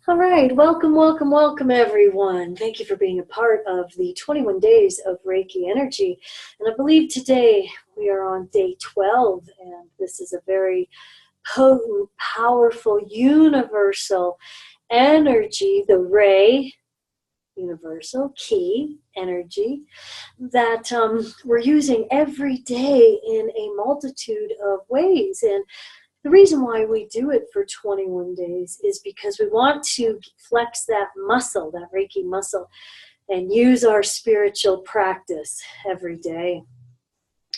All right, welcome, welcome, welcome, everyone. Thank you for being a part of the 21 days of Reiki energy. And I believe today we are on day 12, and this is a very potent, powerful, universal energy, the Ray, universal key energy, that we're using every day in a multitude of ways. And the reason why we do it for 21 days is because we want to flex that muscle, that Reiki muscle, and use our spiritual practice every day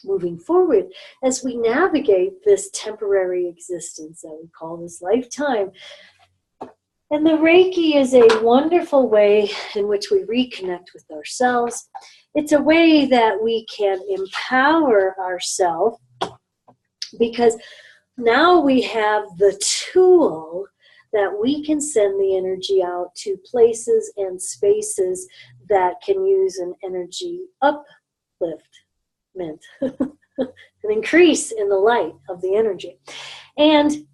moving forward as we navigate this temporary existence that we call this lifetime. And the Reiki is a wonderful way in which we reconnect with ourselves. It's a way that we can empower ourselves because now we have the tool that we can send the energy out to places and spaces that can use an energy upliftment, an increase in the light of the energy. And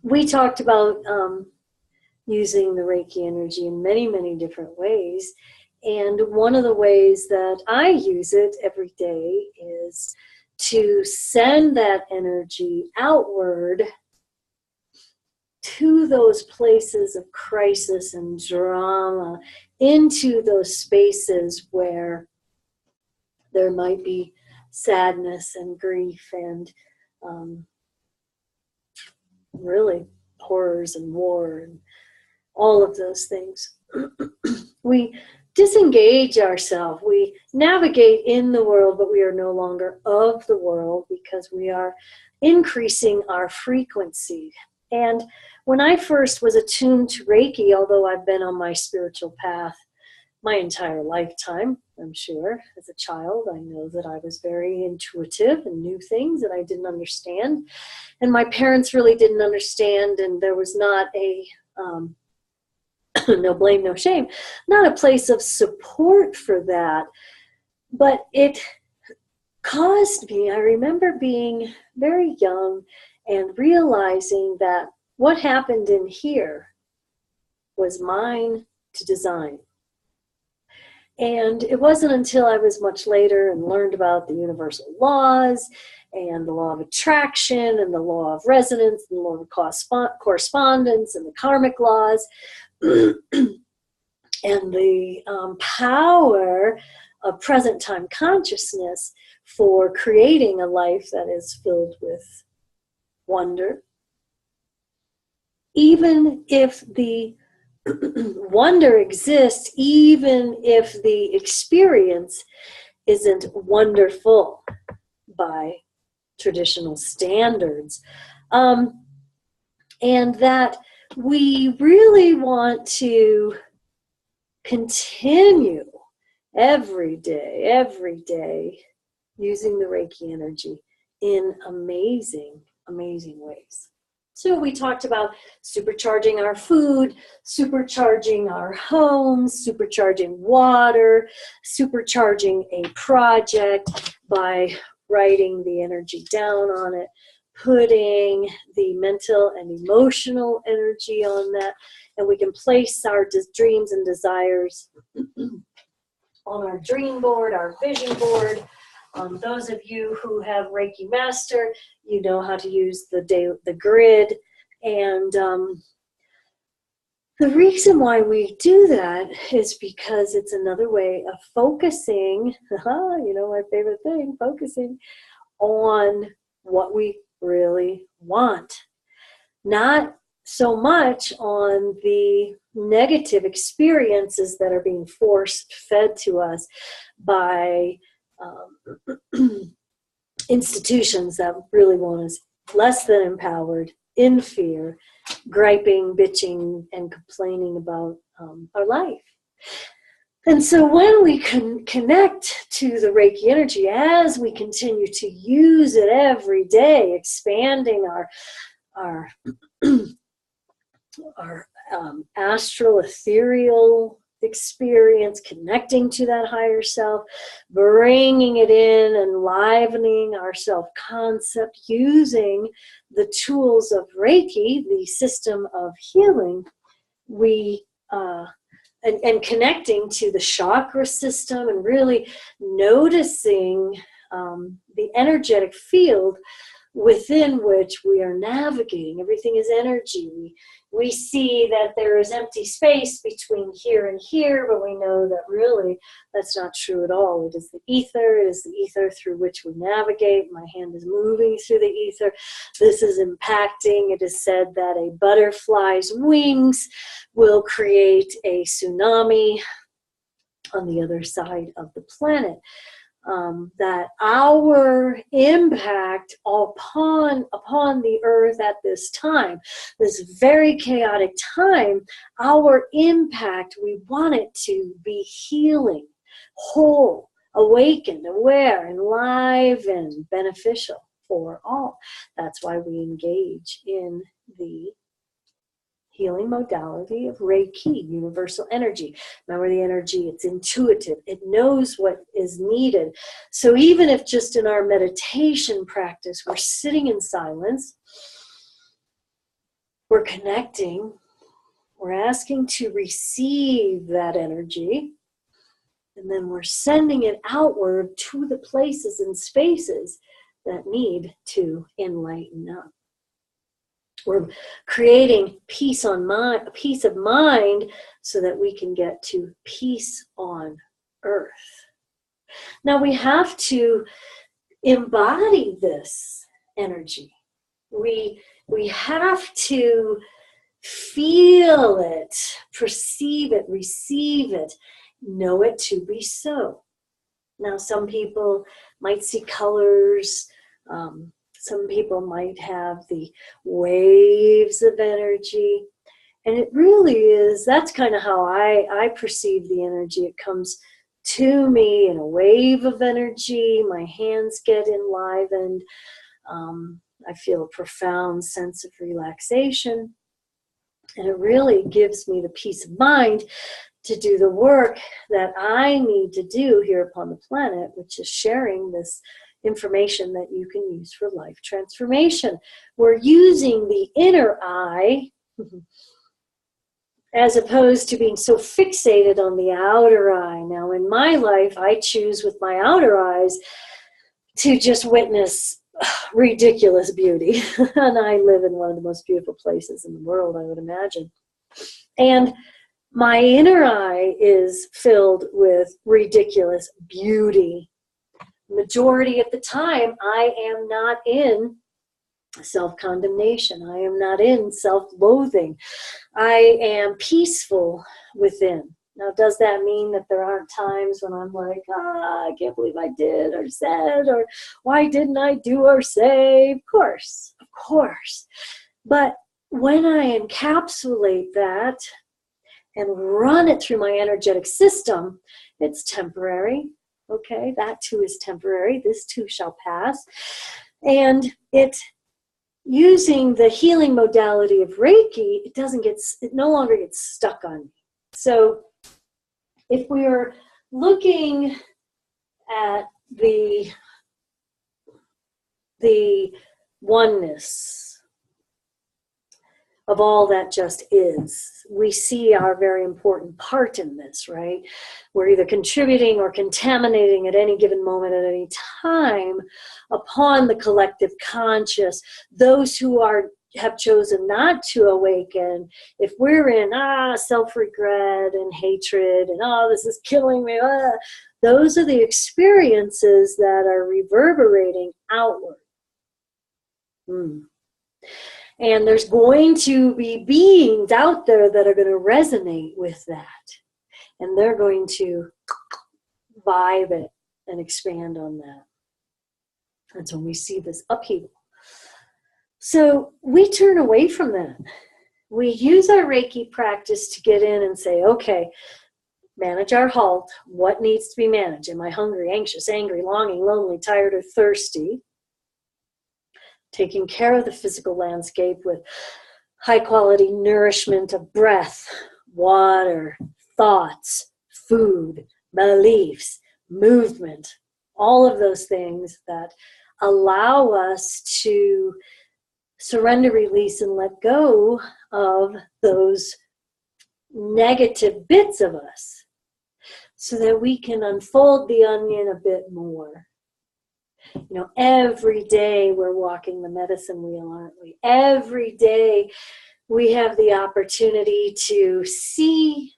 we talked about using the Reiki energy in many, many different ways. And one of the ways that I use it every day is to send that energy outward to those places of crisis and drama, into those spaces where there might be sadness and grief and really horrors and war and all of those things. We disengage ourselves. We navigate in the world, but we are no longer of the world because we are increasing our frequency. And when I first was attuned to Reiki, although I've been on my spiritual path my entire lifetime, I'm sure, as a child, I know that I was very intuitive and knew things that I didn't understand. And my parents really didn't understand, and there was not a no blame, no shame, not a place of support for that. But it caused me, I remember being very young and realizing that what happened in here was mine to design. And it wasn't until I was much later and learned about the universal laws and the law of attraction and the law of resonance and the law of correspondence and the karmic laws and the power of present time consciousness for creating a life that is filled with wonder. Even if the wonder exists, even if the experience isn't wonderful by traditional standards. And that we really want to continue every day using the Reiki energy in amazing, amazing ways. So we talked about supercharging our food, supercharging our homes, supercharging water, supercharging a project by writing the energy down on it, putting the mental and emotional energy on that, and we can place our dreams and desires on our dream board, our vision board. Those of you who have Reiki Master, you know how to use the grid. And the reason why we do that is because it's another way of focusing, my favorite thing, focusing on what we really want. Not so much on the negative experiences that are being force-fed to us by institutions that really want us less than empowered, in fear, griping, bitching, and complaining about our life. And so when we can connect to the Reiki energy, as we continue to use it every day, expanding our astral, ethereal experience, connecting to that higher self, bringing it in, enlivening our self-concept, using the tools of Reiki, the system of healing, and connecting to the chakra system and really noticing the energetic field within which we are navigating. Everything is energy. We see that there is empty space between here and here, but we know that really that's not true at all. It is the ether. It is the ether through which we navigate. My hand is moving through the ether. This is impacting. It is said that a butterfly's wings will create a tsunami on the other side of the planet. That our impact upon the earth at this time, this very chaotic time, our impact, we want it to be healing, whole, awakened, aware, enlivened, beneficial for all. That's why we engage in the healing modality of Reiki, universal energy. Remember, the energy, it's intuitive. It knows what is needed. So even if just in our meditation practice, we're sitting in silence, we're connecting, we're asking to receive that energy, and then we're sending it outward to the places and spaces that need to enlighten up. We're creating peace of mind so that we can get to peace on earth. Now we have to embody this energy. We have to feel it, perceive it, receive it, know it to be so. Now some people might see colors, some people might have the waves of energy. And it really is, that's kind of how I perceive the energy. It comes to me in a wave of energy. My hands get enlivened. I feel a profound sense of relaxation. And it really gives me the peace of mind to do the work that I need to do here upon the planet, which is sharing this information that you can use for life transformation. We're using the inner eye as opposed to being so fixated on the outer eye. Now in my life, I choose with my outer eyes to just witness ridiculous beauty. And I live in one of the most beautiful places in the world, I would imagine. And my inner eye is filled with ridiculous beauty. Majority of the time, I am not in self-condemnation. I am not in self-loathing. I am peaceful within. Now, does that mean that there aren't times when I'm like, I can't believe I did or said, or why didn't I do or say? Of course. But when I encapsulate that and run it through my energetic system, it's temporary. Okay, that too is temporary. This too shall pass. And it, using the healing modality of Reiki, it no longer gets stuck on me. So if we are looking at the oneness of all that just is, we see our very important part in this, right? We're either contributing or contaminating at any given moment, at any time, upon the collective conscious. Those who have chosen not to awaken, if we're in self-regret and hatred and this is killing me, those are the experiences that are reverberating outward. And there's going to be beings out there that are going to resonate with that. And they're going to vibe it and expand on that. That's when we see this upheaval. So we turn away from that. We use our Reiki practice to get in and say, okay, manage our halt. What needs to be managed? Am I hungry, anxious, angry, longing, lonely, tired, or thirsty? Taking care of the physical landscape with high quality nourishment of breath, water, thoughts, food, beliefs, movement, all of those things that allow us to surrender, release, and let go of those negative bits of us so that we can unfold the onion a bit more. You know, every day we're walking the medicine wheel, aren't we? Every day we have the opportunity to see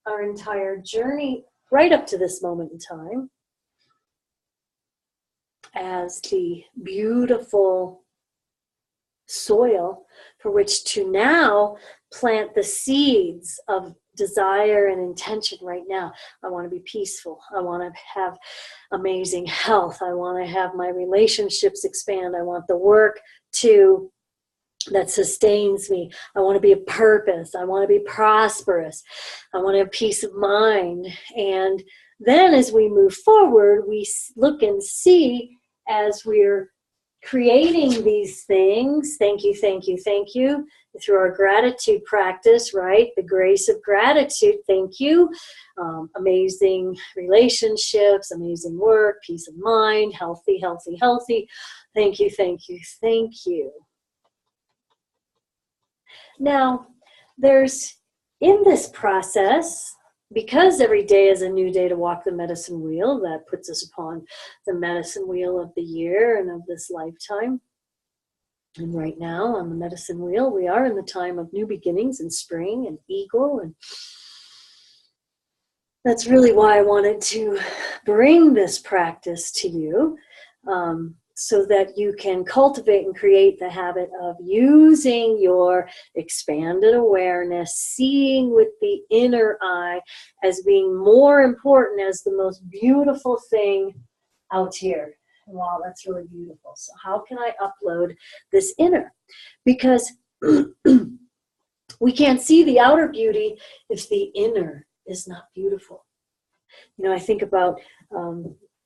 our entire journey right up to this moment in time as the beautiful soil for which to now plant the seeds of desire and intention right now. I want to be peaceful. I want to have amazing health. I want to have my relationships expand. I want the work that sustains me. I want to be a purpose. I want to be prosperous. I want to have peace of mind. And then as we move forward, we look and see as we're creating these things, thank you, thank you, thank you, through our gratitude practice, right? The grace of gratitude, thank you. Amazing relationships, amazing work, peace of mind, healthy, healthy, healthy. Thank you, thank you, thank you. Now, there's, in this process, because every day is a new day to walk the medicine wheel, that puts us upon the medicine wheel of the year and of this lifetime. And right now on the medicine wheel, we are in the time of new beginnings and spring and eagle. And that's really why I wanted to bring this practice to you, so that you can cultivate and create the habit of using your expanded awareness, seeing with the inner eye as being more important as the most beautiful thing out here. Wow, that's really beautiful. So how can I upload this inner? Because we can't see the outer beauty if the inner is not beautiful. You know, I think about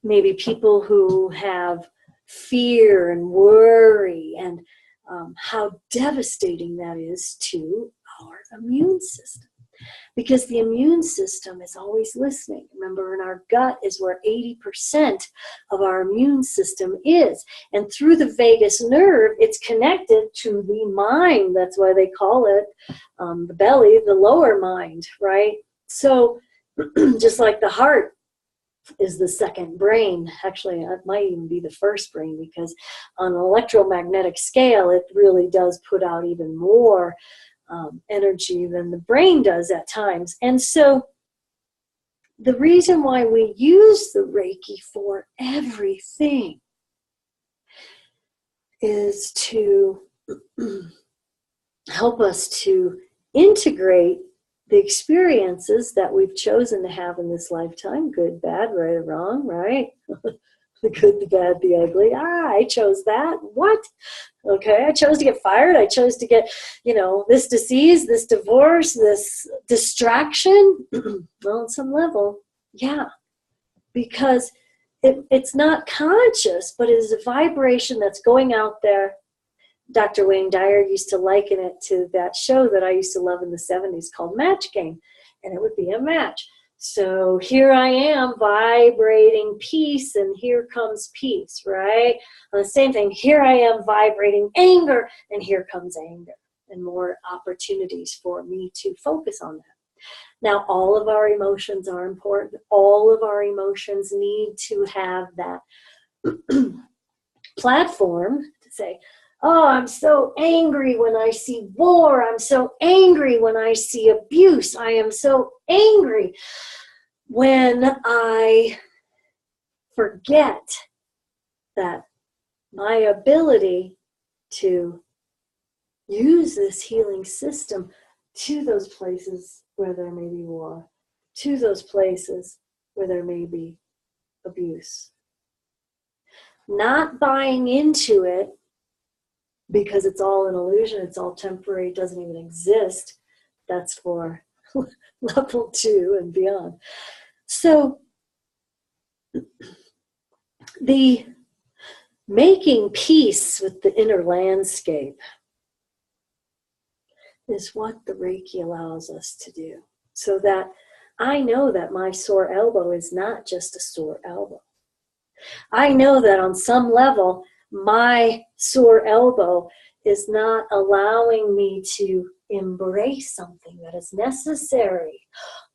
maybe people who have fear and worry, and how devastating that is to our immune system. Because the immune system is always listening. Remember, in our gut is where 80% of our immune system is. And through the vagus nerve, it's connected to the mind. That's why they call it the belly, the lower mind, right? So just like the heart is the second brain. Actually, it might even be the first brain, because on an electromagnetic scale, it really does put out even more energy than the brain does at times. And so the reason why we use the Reiki for everything is to help us to integrate the experiences that we've chosen to have in this lifetime, good, bad, right or wrong, right? The good, the bad, the ugly. I chose that. What? Okay, I chose to get fired. I chose to get, this disease, this divorce, this distraction. Well, on some level, yeah. Because it's not conscious, but it is a vibration that's going out there. Dr. Wayne Dyer used to liken it to that show that I used to love in the 70s called Match Game. And it would be a match. So here I am vibrating peace, and here comes peace, right? And the same thing, here I am vibrating anger, and here comes anger, and more opportunities for me to focus on that. Now, all of our emotions are important. All of our emotions need to have that platform to say, oh, I'm so angry when I see war. I'm so angry when I see abuse. I am so angry when I forget that my ability to use this healing system to those places where there may be war, to those places where there may be abuse. Not buying into it because it's all an illusion, it's all temporary, it doesn't even exist. That's for level 2 and beyond. So the making peace with the inner landscape is what the Reiki allows us to do. So that I know that my sore elbow is not just a sore elbow. I know that on some level, my sore elbow is not allowing me to embrace something that is necessary.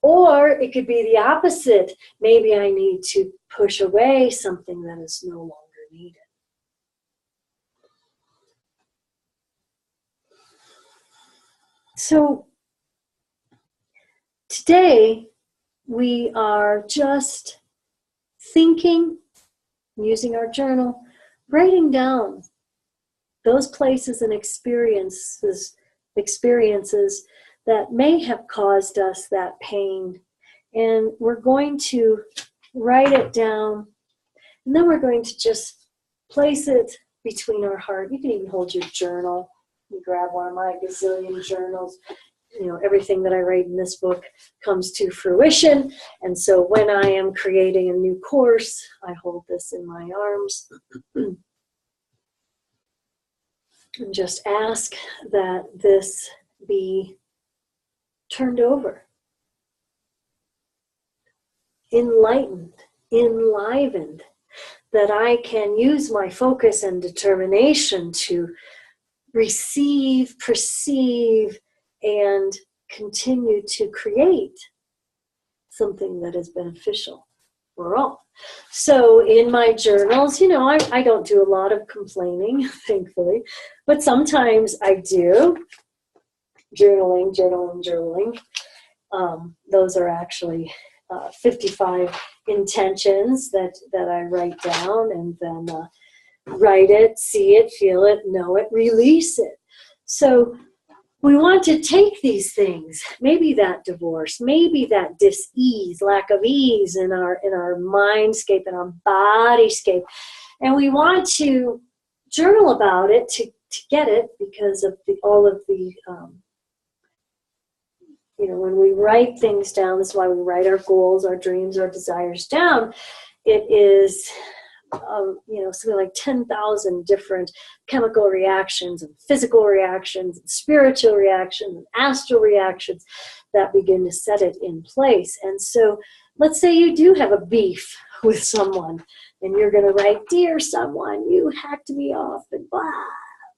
Or it could be the opposite. Maybe I need to push away something that is no longer needed. So today we are just thinking, using our journal, writing down those places and experiences that may have caused us that pain. And we're going to write it down, and then we're going to just place it between our heart. You can even hold your journal. You grab one of my gazillion journals. You know, everything that I write in this book comes to fruition. And so when I am creating a new course, I hold this in my arms and just ask that this be turned over, enlightened, enlivened, that I can use my focus and determination to receive, perceive, and continue to create something that is beneficial for all. So in my journals, you know, I don't do a lot of complaining, thankfully, but sometimes I do. Journaling. Those are actually 55 intentions that I write down, and then write it, see it, feel it, know it, release it. So we want to take these things, maybe that divorce, maybe that dis-ease, lack of ease in our mindscape, in our bodyscape, and we want to journal about it to get it, because of all of the you know, when we write things down, this is why we write our goals, our dreams, our desires down. It is, you know, something like 10,000 different chemical reactions and physical reactions and spiritual reactions and astral reactions that begin to set it in place. And so let's say you do have a beef with someone and you're going to write, "Dear someone, you hacked me off," and blah.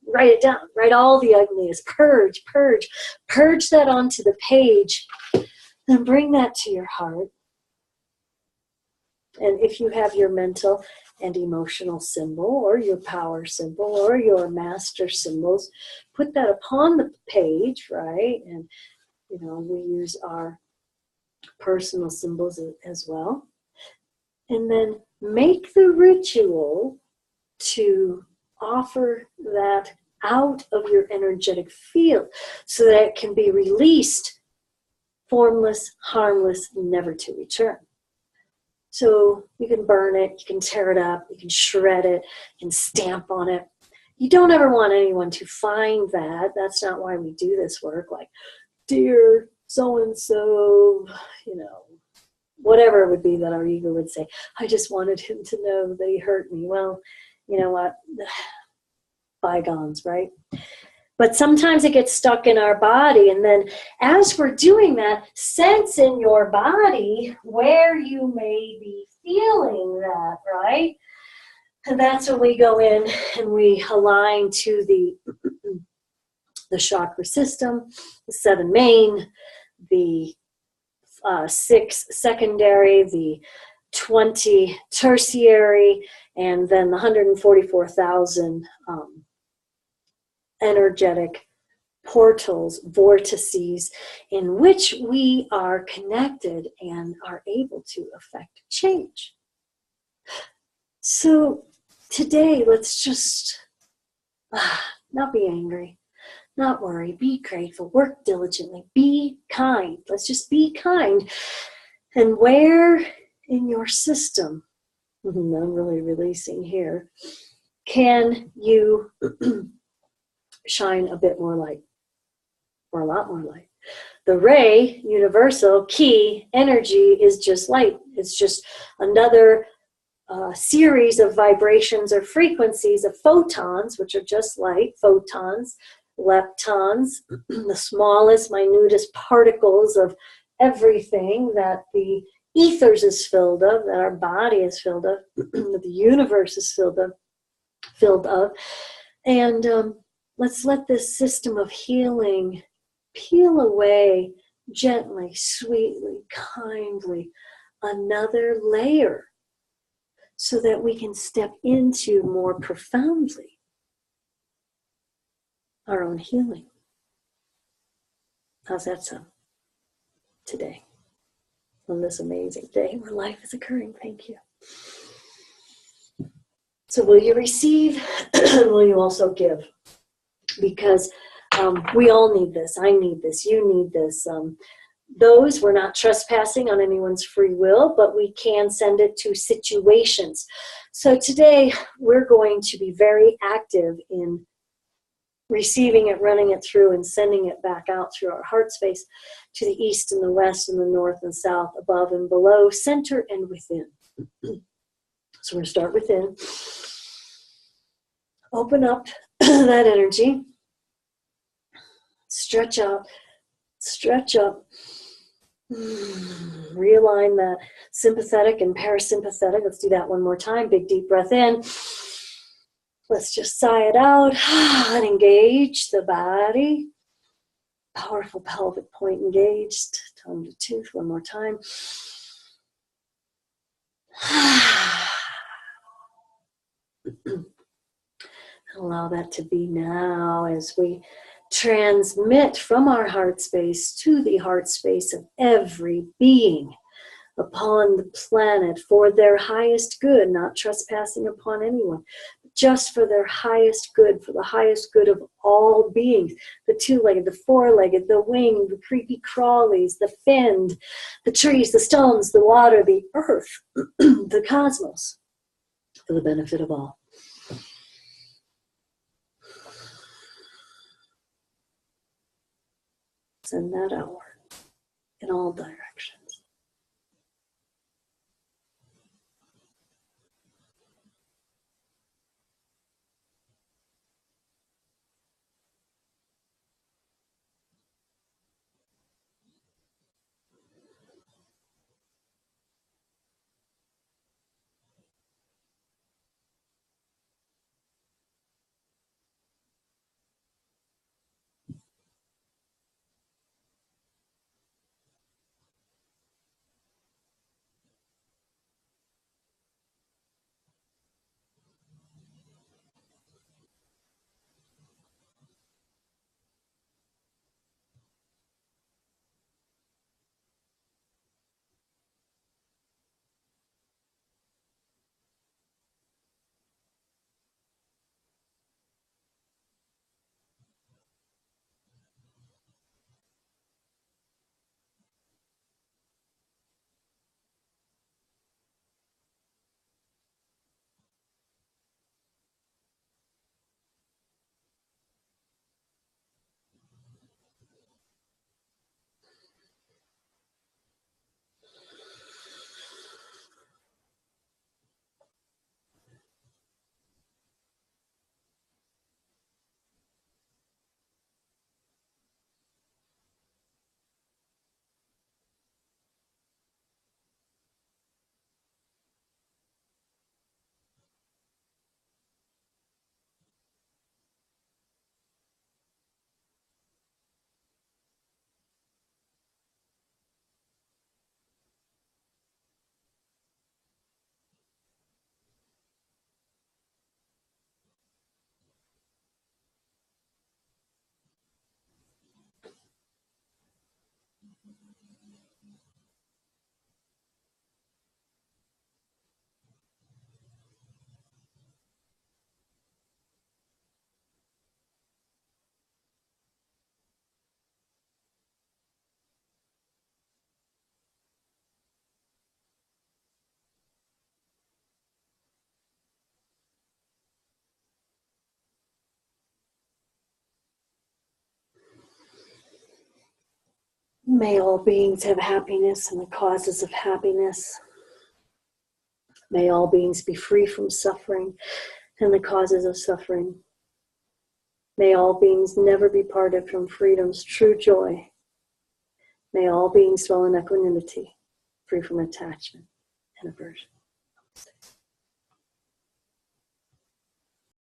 Write it down. Write all the ugliness. Purge that onto the page. Then bring that to your heart. And if you have your mental and emotional symbol, or your power symbol, or your master symbols, put that upon the page, right? And, you know, we use our personal symbols as well. And then make the ritual to offer that out of your energetic field so that it can be released, formless, harmless, never to return. So you can burn it, you can tear it up, you can shred it, you can stamp on it. You don't ever want anyone to find that. That's not why we do this work. Like, "Dear so-and-so," you know, whatever it would be that our ego would say. "I just wanted him to know that he hurt me." Well, you know what? Bygones, right? But sometimes it gets stuck in our body, and then as we're doing that, sense in your body where you may be feeling that, right? And that's when we go in and we align to the chakra system, the 7 main, the 6 secondary, the 20 tertiary, and then the 144,000 energetic portals, vortices, in which we are connected and are able to affect change. So today, let's just not be angry, not worry, be grateful, work diligently, be kind. Let's just be kind. And where in your system, I'm really releasing here, can you shine a bit more light, or a lot more light? The ray, universal, key, energy is just light. It's just another series of vibrations or frequencies of photons, which are just light, photons, leptons, the smallest, minutest particles of everything that the ethers is filled of, that our body is filled of, that the universe is filled of. And let's let this system of healing peel away gently, sweetly, kindly, another layer, so that we can step into more profoundly our own healing. How's that sound today, on this amazing day where life is occurring? Thank you. So will you receive? Will you also give? Because we all need this. I need this. You need this. We're not trespassing on anyone's free will, but we can send it to situations. So today we're going to be very active in receiving it, running it through, and sending it back out through our heart space to the east and the west and the north and south, above and below, center and within. So we're going to start within. Open up that energy. Stretch out. Stretch up. Realign that sympathetic and parasympathetic. Let's do that one more time. Big deep breath in. Let's just sigh it out and engage the body. Powerful pelvic point engaged. Tongue to tooth one more time. Allow that to be now as we transmit from our heart space to the heart space of every being upon the planet for their highest good, not trespassing upon anyone, but just for their highest good, for the highest good of all beings, the two-legged, the four-legged, the winged, the creepy crawlies, the finned, the trees, the stones, the water, the earth, the cosmos, for the benefit of all. Send that outward in all directions. May all beings have happiness and the causes of happiness. May all beings be free from suffering and the causes of suffering. May all beings never be parted from freedom's true joy. May all beings dwell in equanimity, free from attachment and aversion.